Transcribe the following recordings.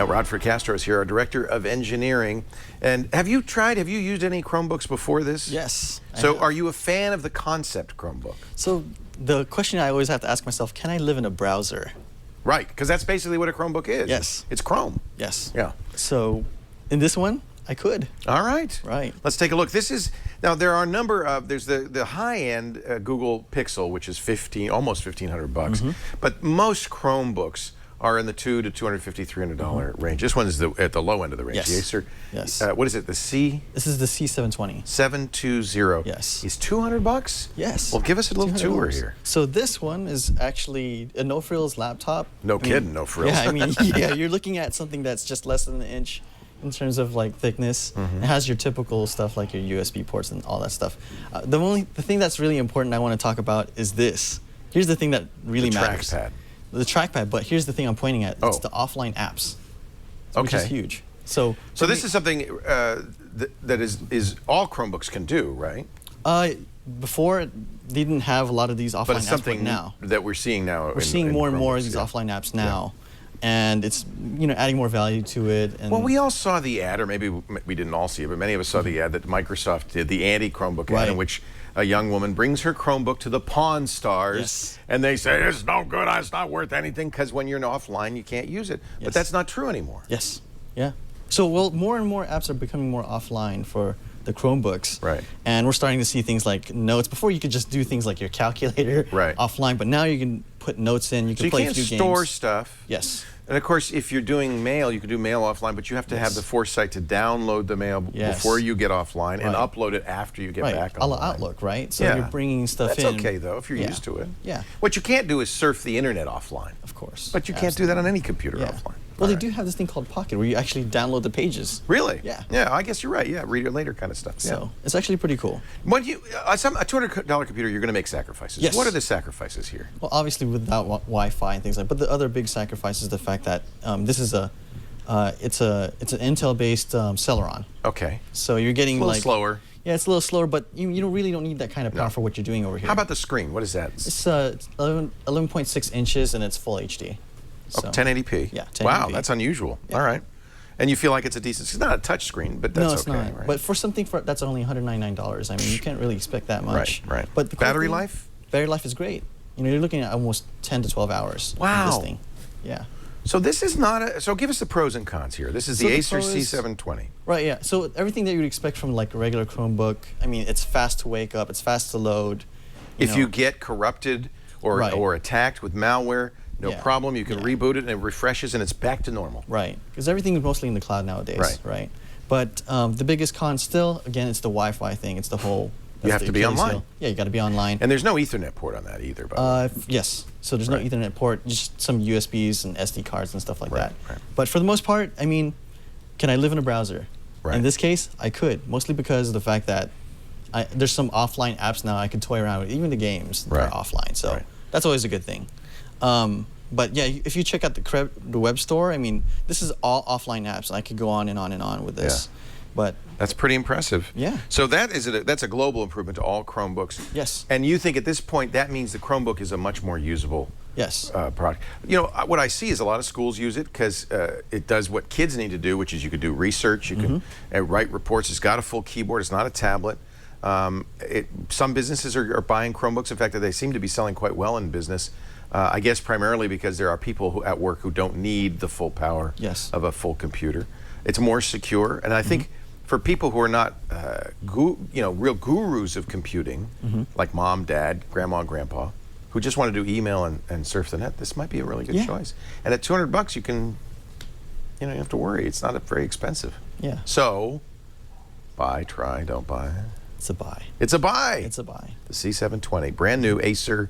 Now, Rodford Castro is here, our Director of Engineering. And have you used any Chromebooks before this? Yes. So are you a fan of the concept Chromebook? So the question I always have to ask myself, can I live in a browser? Right, because that's basically what a Chromebook is. Yes. It's Chrome. Yes. Yeah. So in this one, I could. All right. Right. Let's take a look. Now there are a number of, there's the high-end Google Pixel, which is almost $1,500, but most Chromebooks are in the $200 to $250, $300 range. This one is at the low end of the range. Yes. The Acer. Yes. What is it? The C? This is the C720. 720. Yes. Is $200? Yes. Well, give us a little tour here. So this one is actually a no-frills laptop. No kidding, no frills. Yeah, I mean, yeah, you're looking at something that's just less than an inch in terms of like thickness. It has your typical stuff like your USB ports and all that stuff. The thing that's really important I want to talk about is this. Here's the thing that really matters. Trackpad. The trackpad, but here's the thing I'm pointing at. It's the offline apps, which is huge. So this is something that is all Chromebooks can do, right? Before, they didn't have a lot of these offline apps, but it's something now that we're seeing now. We're seeing more and more of these offline apps now. And it's, adding more value to it. And well, we all saw the ad, or maybe we didn't all see it, but many of us saw the ad that Microsoft did, the anti-Chromebook ad, in which a young woman brings her Chromebook to the Pawn Stars, and they say, it's no good, it's not worth anything, because when you're offline, you can't use it. But that's not true anymore. Yes. Yeah. So, well, more and more apps are becoming more offline for the Chromebooks. Right. And we're starting to see things like notes. Before, you could just do things like your calculator offline, but now you can put notes in, you can play a few games. So you can store stuff. Yes. And of course, if you're doing mail, you can do mail offline, but you have to have the foresight to download the mail before you get offline and upload it after you get back online. A la Outlook, right? So you're bringing stuff in. That's okay, though, if you're used to it. Yeah. What you can't do is surf the internet offline. Of course. But you can't do that on any computer offline. Well, they do have this thing called Pocket where you actually download the pages. Really? Yeah. Yeah, I guess you're right. Yeah, read it later kind of stuff. So it's actually pretty cool. When a $200 computer, you're going to make sacrifices. Yes. What are the sacrifices here? Well, obviously without Wi-Fi and things like that. But the other big sacrifice is the fact that this is it's an Intel-based Celeron. Okay. So you're getting a little slower. Yeah, it's a little slower, but you really don't need that kind of power for what you're doing over here. How about the screen? What is that? It's 11.6 inches and it's full HD. So, 1080p? Yeah, 1080p. Wow, that's unusual. Yeah. All right. And you feel like it's it's not a touch screen, but that's no, it's not. Right? But for something that's only $199, I mean, you can't really expect that much. Right. But the battery life? Battery life is great. You're looking at almost 10 to 12 hours. Wow. With this thing. Yeah. So this is not so give us the pros and cons here. This is the Acer C720. Right, yeah. So everything that you would expect from like a regular Chromebook, I mean, it's fast to wake up, it's fast to load. If you get corrupted or attacked with malware, no problem. You can reboot it and it refreshes and it's back to normal. Right, because everything is mostly in the cloud nowadays. Right. But the biggest con still, again, it's the Wi-Fi thing. It's the whole. You have to be online. Yeah, you got to be online. And there's no Ethernet port on that either, by the way. Yes. So there's no Ethernet port, just some USBs and SD cards and stuff like that. Right. But for the most part, I mean, can I live in a browser? Right. In this case, I could, mostly because of the fact that there's some offline apps now I can toy around with, even the games that are offline. So that's always a good thing. But yeah, if you check out the web store, I mean, this is all offline apps, and I could go on and on and on with this. Yeah. But that's pretty impressive. Yeah. So that's a global improvement to all Chromebooks. Yes. And you think at this point that means the Chromebook is a much more usable product. What I see is a lot of schools use it because it does what kids need to do, which is you could do research, you can write reports. It's got a full keyboard. It's not a tablet. Some businesses are buying Chromebooks. In fact, they seem to be selling quite well in business. I guess primarily because there are people at work who don't need the full power of a full computer. It's more secure, and I think for people who are not real gurus of computing, like mom, dad, grandma, grandpa, who just want to do email and surf the net, this might be a really good choice. And at $200, you can, you don't have to worry. It's not very expensive. Yeah. So, buy, try, don't buy. It's a buy. It's a buy. It's a buy. The C720, brand new Acer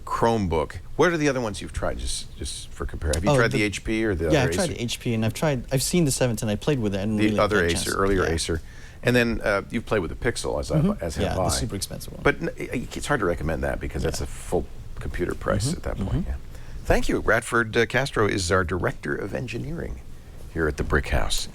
Chromebook. What are the other ones you've tried, just for comparison? Have you tried the HP or the other Acer? Yeah, I've tried the HP, and I've seen the 710. I played with it. And the really other Acer, earlier Acer. And then you've played with the Pixel, as have I. The super expensive one. But it's hard to recommend that because that's a full computer price at that point. Yeah. Thank you. Radford Castro is our Director of Engineering here at the Brick House.